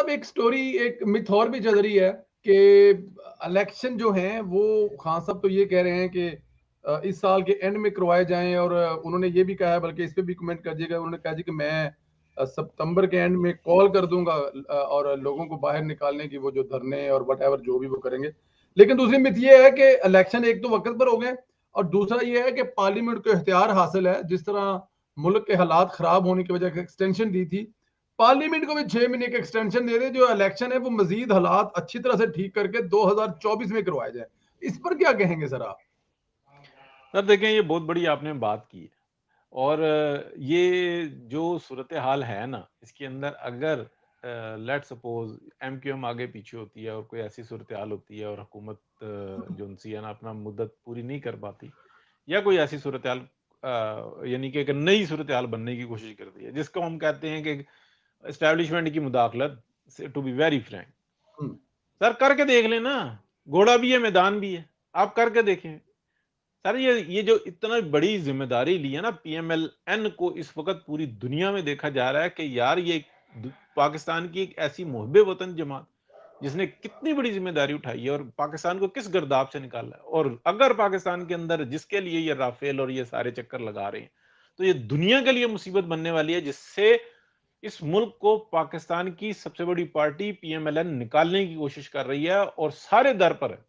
صاحب ایک سٹوری ایک متھ اور بھی چل رہی ہے کہ الیکشن جو ہیں وہ خان صاحب تو یہ کہہ رہے ہیں کہ اس سال کے اینڈ میں کروائے جائیں، اور انہوں نے یہ بھی کہا ہے، بلکہ اس پہ بھی کمنٹ کر دیے گا، انہوں نے کہا جی کہ میں ستمبر کے اینڈ میں کال کر دوں گا اور لوگوں کو باہر نکالنے کی وہ جو دھرنے اور وٹ ایور جو بھی وہ کریں گے. لیکن دوسری مت یہ ہے کہ الیکشن ایک تو وقت پر ہو گئے، اور دوسرا یہ ہے کہ پارلیمنٹ کو اختیار حاصل ہے، جس طرح ملک کے حالات خراب ہونے کی وجہ سے ایکسٹینشن دی تھی، پارلیمنٹ کو بھی 6 مہینے کی ایکسٹینشن دے دے، جو الیکشن ہے وہ مزید حالات اچھی طرح سے ٹھیک کر کے 2024 میں کروائے جائے. اس پر کیا کہیں گے سر آپ؟ سر دیکھیں، یہ بہت بڑی آپ نے بات کی ہے، اور یہ جو صورتحال ہے نا، اس کے اندر اگر let suppose M Q M آگے پیچھے ہوتی ہے اور کوئی ایسی صورتحال ہوتی ہے اور حکومت جو ان سی ہے نا اپنا مدت پوری نہیں کر پاتی، یا کوئی ایسی صورتحال یعنی کہ ایک نئی صورتحال بننے کی کوشش کرتی ہے، جس کو ہم کہتے ہیں کہ اسٹیبلشمنٹ کی مداخلت، ٹو بی ویری فرینک. سر کر کے دیکھ لیں نا، گھوڑا بھی ہے میدان بھی ہے، آپ کر کے دیکھیں. سر یہ جو اتنا بڑی ذمہ داری لی ہے نا پی ایم ایل این کو، اس وقت پوری دنیا میں دیکھا جا رہا ہے کہ یار یہ پاکستان کی ایک ایسی محب وطن جماعت جس نے کتنی بڑی ذمہ داری اٹھائی ہے اور پاکستان کو کس گرداب سے نکالا ہے. اور اگر پاکستان کے اندر جس کے لیے یہ رافیل اور یہ سارے چکر لگا رہے ہیں، تو یہ دنیا کے لیے مصیبت بننے والی ہے، جس سے اس ملک کو پاکستان کی سب سے بڑی party P M L N نکالنے کی کوشش کر رہی ہے، اور سارے در پر ہے.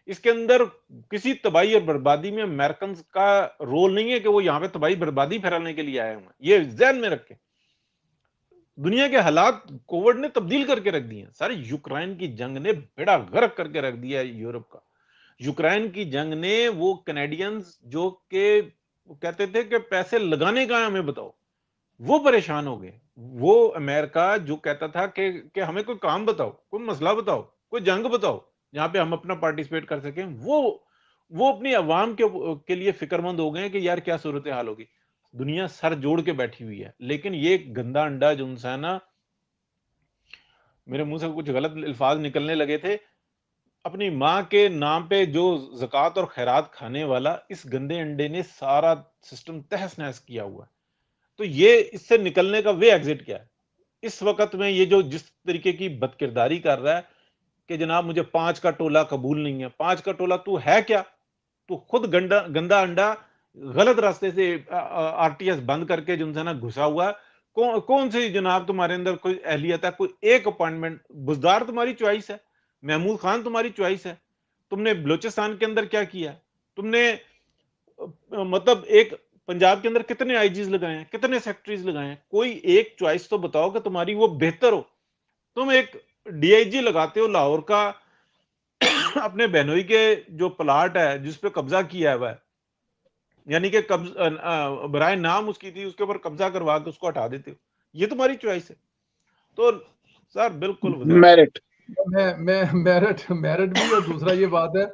اس کے اندر کسی تباہی اور بربادی میں امریکنز کا رول نہیں ہے کہ وہ یہاں پہ تباہی بربادی پھیلانے کے لیے آئے ہوئے ہیں. یہ ذہن میں رکھیں. دنیا کے حالات کووڈ نے تبدیل کر کے رکھ دیے ہیں. سارے یوکرائن کی جنگ نے بیڑا غرق کر کے رکھ دیا ہے یورپ کا. یوکرائن کی جنگ نے وہ کینیڈینز جو کہ کہتے تھے کہ پیسے لگانے کا ہے ہمیں بتاؤ، وہ پریشان ہو گئے. وہ امریکہ جو کہتا تھا کہ ہمیں کوئی کام بتاؤ، کوئی مسئلہ بتاؤ، کوئی جنگ بتاؤ جہاں پہ ہم اپنا پارٹیسپیٹ کر سکیں، وہ اپنی عوام کے لیے فکر مند ہو گئے کہ یار کیا صورتحال ہوگی. دنیا سر جوڑ کے بیٹھی ہوئی ہے. لیکن یہ گندا انڈا جو ہے نا، میرے منہ سے کچھ غلط الفاظ نکلنے لگے تھے، اپنی ماں کے نام پہ جو زکوٰۃ اور خیرات کھانے والا، اس گندے انڈے نے سارا سسٹم تہس نہس کیا ہوا ہے. تو یہ اس سے نکلنے کا وے ایگزٹ کیا ہے اس وقت میں؟ یہ جو جس طریقے کی بد کرداری کر رہا ہے کہ جناب مجھے 5 کا ٹولہ قبول نہیں ہے. 5 کا ٹولہ تو ہے کیا؟ تو خود گندا انڈا غلط راستے سے آر ٹی ایس بند کر کے جو ہے نا گھسا ہوا ہے. کون سی جناب تمہارے اندر کوئی اہلیت ہے؟ کوئی ایک اپوائنٹمنٹ؟ بزدار تمہاری چوائس ہے، محمود خان تمہاری چوائس ہے. تم نے بلوچستان کے اندر کیا کیا؟ تم نے مطلب ایک پنجاب کے اندر کتنے آئی جیز لگائے ہیں، کتنے سیکٹریز لگائے ہیں؟ کوئی ایک چوائس تو بتاؤ کہ تمہاری وہ بہتر ہو. تم ایک ڈی آئی جی لگاتے ہو لاہور کا، اپنے بہنوئی کے جو پلاٹ ہے جس پہ قبضہ کیا ہوا ہے، یعنی کہ برائے نام اس کی تھی، اس کے اوپر قبضہ کروا کے اس کو ہٹا دیتے ہو. یہ تمہاری چوائس ہے. تو سر بالکل میرٹ میرٹ بھی. اور دوسرا یہ بات ہے،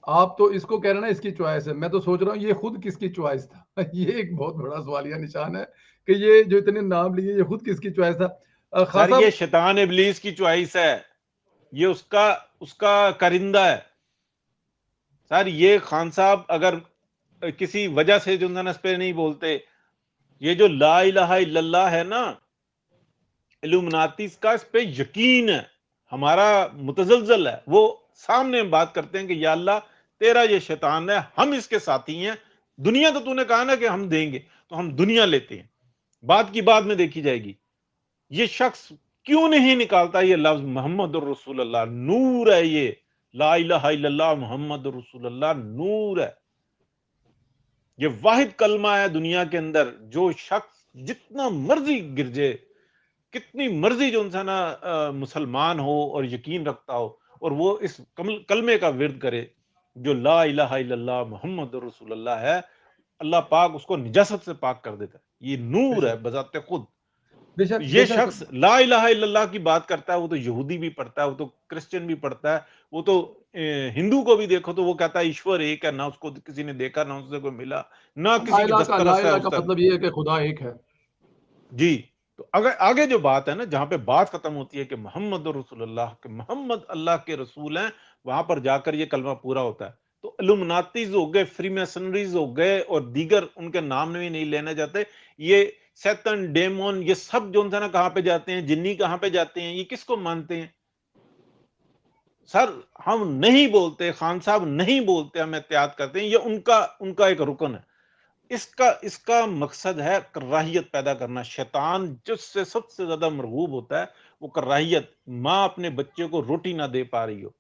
آپ تو اس کو کہہ رہے نا اس کی چوائس ہے، میں تو سوچ رہا ہوں یہ خود کس کی چوائس تھا. یہ ایک بہت بڑا سوالیہ نشان ہے کہ یہ جو اتنے نام لیے یہ خود کس کی چوائس تھا. سر یہ شیطان ابلیس کی چوائس ہے، یہ اس کا کرندہ ہے. سر یہ خان صاحب اگر کسی وجہ سے جو اس پہ نہیں بولتے، یہ جو لا الہ الا اللہ ہے نا، الومناتیز کا اس پہ یقین ہے، ہمارا متزلزل ہے. وہ سامنے ہم بات کرتے ہیں کہ یا اللہ تیرا یہ شیطان ہے، ہم اس کے ساتھی ہیں. دنیا تو نے کہا نا کہ ہم دیں گے، تو ہم دنیا لیتے ہیں. بات کی بعد میں دیکھی جائے گی. یہ شخص کیوں نہیں نکالتا یہ لفظ محمد الرسول اللہ؟ نور ہے یہ، لا الہ الا اللہ محمد الرسول اللہ نور ہے. یہ واحد کلمہ ہے دنیا کے اندر جو شخص جتنا مرضی گرجے، کتنی مرضی جو انسان مسلمان ہو اور یقین رکھتا ہو، اور وہ اس کلمے کا ورد کرے جو لا الہ الا اللہ محمد رسول اللہ ہے، اللہ پاک اس کو نجاست سے پاک کر دیتا ہے. یہ نور ہے بذات خود. یہ شخص لا الہ الا اللہ کی بات کرتا ہے، وہ تو یہودی بھی پڑھتا ہے، وہ تو کرسچن بھی پڑھتا ہے، وہ تو ہندو کو بھی دیکھو تو وہ کہتا ہے ایشور ایک ہے، نہ اس کو کسی نے دیکھا، نہ اس سے کوئی ملا، نہ کسی کی دسترس ہے اس تک. مطلب یہ ہے کہ خدا ایک ہے. جی. تو آگے جو بات ہے نا، جہاں پہ بات ختم ہوتی ہے کہ محمد رسول اللہ، کہ محمد اللہ کے رسول ہیں، وہاں پر جا کر یہ کلمہ پورا ہوتا ہے. تو الومناتیز ہو گئے، فری میسنریز ہو گئے، اور دیگر ان کے نام بھی نہیں لینے جاتے. یہ سیتن ڈیمون یہ سب جو نا کہاں پہ جاتے ہیں, جنی کہاں پہ جاتے ہیں, یہ کس کو مانتے ہیں؟ سر ہم نہیں بولتے, خان صاحب نہیں بولتے, ہم احتیاط کرتے ہیں, یہ ان کا ایک رکن ہے. اس کا مقصد ہے کراہیت پیدا کرنا. شیطان جس سے سب سے زیادہ مرغوب ہوتا ہے وہ کراہیت. ماں اپنے بچے کو روٹی نہ دے پا رہی ہو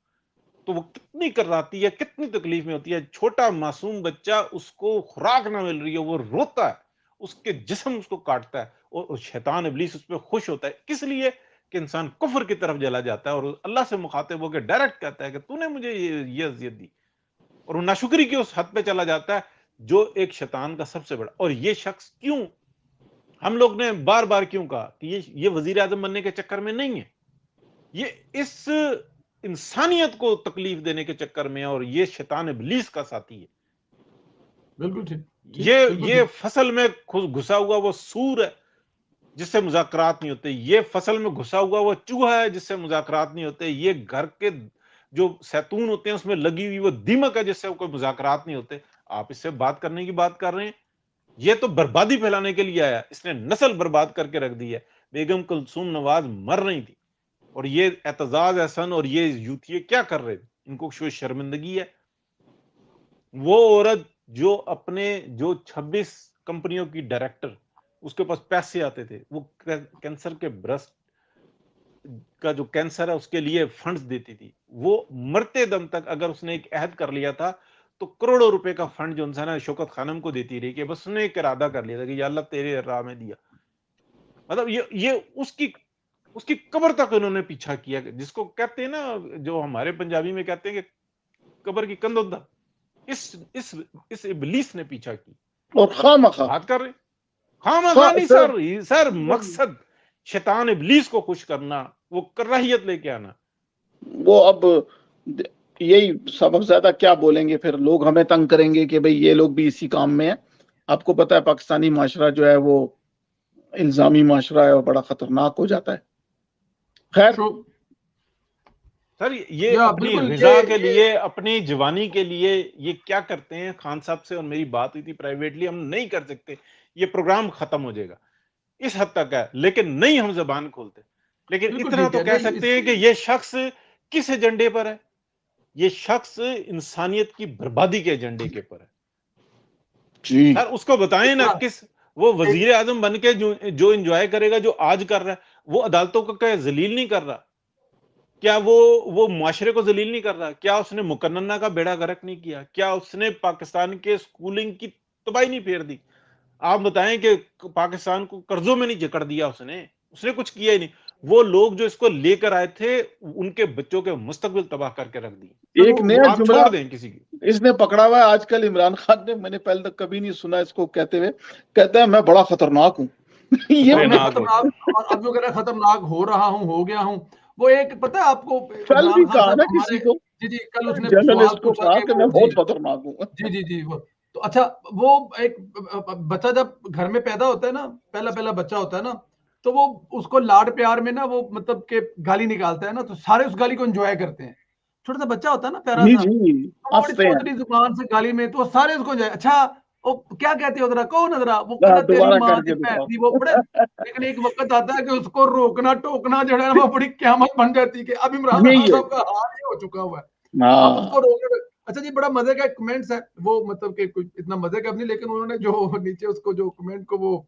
تو وہ کتنی کراتی ہے, کتنی تکلیف میں ہوتی ہے. چھوٹا معصوم بچہ, اس کو خوراک نہ مل رہی ہے, وہ روتا ہے, اس کے جسم اس کو کاٹتا ہے, اور شیطان ابلیس اس پہ خوش ہوتا ہے. کس لیے کہ انسان کفر کی طرف چلا جاتا ہے اور اللہ سے مخاطب ہو کے ڈائریکٹ کہتا ہے کہ تو نے مجھے یہ اذیت دی, اور وہ ناشکری کی اس حد پہ چلا جاتا ہے جو ایک شیطان کا سب سے بڑا. اور یہ شخص کیوں, ہم لوگ نے بار بار کیوں کہا کہ یہ وزیر اعظم بننے کے چکر میں نہیں ہے, یہ اس انسانیت کو تکلیف دینے کے چکر میں, اور یہ شیطان ابلیس کا ساتھی ہے. بالکل ٹھیک. یہ فصل میں گھسا ہوا وہ سور ہے جس سے مذاکرات نہیں ہوتے, یہ فصل میں گھسا ہوا وہ چوہا ہے جس سے مذاکرات نہیں ہوتے, یہ گھر کے جو سیتون ہوتے ہیں اس میں لگی ہوئی وہ دیمک ہے جس سے کوئی مذاکرات نہیں ہوتے. آپ اس سے بات کرنے کی بات کر رہے ہیں, یہ تو بربادی پھیلانے کے لیے آیا, اس نے نسل برباد کر کے رکھ دی ہے. بیگم کلثوم نواز مر رہی تھی, اور یہ اعتزاز احسن اور یہ یوتھی کیا کر رہے تھے, ان کو شرمندگی ہے. وہ عورت جو 26 کمپنیوں کی ڈائریکٹر, اس کے پاس پیسے آتے تھے, وہ کینسر کے برسٹ کا جو کینسر ہے اس کے لیے فنڈز دیتی تھی, وہ مرتے دم تک اگر اس نے ایک عہد کر لیا تھا تو کروڑوں روپے کا فنڈ جو انسان شوکت خانم کو دیتی رہی, کہ بس اس نے ایک ارادہ کر لیا تھا کہ یا اللہ تیرے راہ میں دیا. مطلب یہ اس کی قبر تک انہوں نے پیچھا کیا, جس کو کہتے ہیں نا, جو ہمارے پنجابی میں کہتے ہیں کہ قبر کی کندھا, اس ابلیس نے پیچھا کی. اور خامخواہ بات کر رہے خامخواہ نہیں سر, مقصد شیطان ابلیس کو خوش کرنا, وہ کراہیت لے کے آنا. وہ اب یہی سبب زیادہ کیا بولیں گے, پھر لوگ ہمیں تنگ کریں گے کہ بھئی یہ لوگ بھی اسی کام میں ہیں. آپ کو پتہ ہے پاکستانی معاشرہ جو ہے وہ الزامی معاشرہ ہے اور بڑا خطرناک ہو جاتا ہے. خیر سر یہ اپنی رضا کے لیے, اپنی جوانی کے لیے یہ کیا کرتے ہیں. خان صاحب سے اور میری بات ہوئی تھی پرائیویٹلی, ہم نہیں کر سکتے, یہ پروگرام ختم ہو جائے گا, اس حد تک ہے, لیکن نہیں ہم زبان کھولتے. لیکن اتنا تو کہہ سکتے ہیں کہ یہ شخص کس ایجنڈے پر ہے, یہ شخص انسانیت کی بربادی کے ایجنڈے کے پر ہے. سر اس کو بتائیں نا, کس وہ وزیر اعظم بن کے جو انجوائے کرے گا, جو آج کر رہا ہے, وہ عدالتوں کو کیا ذلیل نہیں کر رہا؟ کیا وہ معاشرے کو ذلیل نہیں کر رہا؟ کیا اس نے مقننہ کا بیڑا غرق نہیں کیا؟ کیا اس نے پاکستان کے سکولنگ کی تباہی نہیں پھیر دی؟ آپ بتائیں کہ پاکستان کو قرضوں میں نہیں جکڑ دیا اس نے کچھ کیا ہی نہیں. وہ لوگ جو اس کو لے کر آئے تھے, ان کے بچوں کے مستقبل تباہ کر کے رکھ دی. ایک نیا جملہ چھوڑ دیں کسی کی, اس نے پکڑا ہوا ہے آج کل عمران خان نے, میں نے پہلے تک کبھی نہیں سنا اس کو کہتے ہوئے, کہتا ہے میں بڑا خطرناک ہوں. یہ اب جو خطرناک ہو رہا ہوں, ہو گیا ہوں, وہ ایک پتہ ہے آپ کو, کل بھی کہا نا کسی کو, جی کل اس نے جرنلسٹ کو کہا کہ میں بہت خطرناک ہوں. جی وہ تو اچھا, وہ ایک بچہ جب گھر میں پیدا ہوتا ہے نا, پہلا بچہ ہوتا ہے نا, تو وہ اس کو لاڈ پیار میں نا, وہ مطلب کہ گالی نکالتا ہے نا, تو سارے اس گالی کو انجوائے کرتے ہیں. چھوٹا سا بچہ ہوتا ہے نا, پیارا سا, بڑی چودری زبان سے گالی میں, تو سارے اس کو انجوائے. اچھا وہ کیا کہتے ہیں ادھر, کون ادھر, وہ تیری ماں کی پیسی, وہ بڑے. لیکن ایک وقت آتا ہے کہ اس کو روکنا ٹوکنا جو ہے نا, وہ بڑی قیامت بن جاتی ہے. کہ اب عمران خان صاحب کا حال یہ ہو چکا ہوا ہے, اب اس کو روکنا. اچھا جی, بڑا مزے کا کمنٹس ہے وہ, مطلب کہ کوئی اتنا مزے کا نہیں, لیکن انہوں نے جو نیچے اس کو جو کمنٹ کو وہ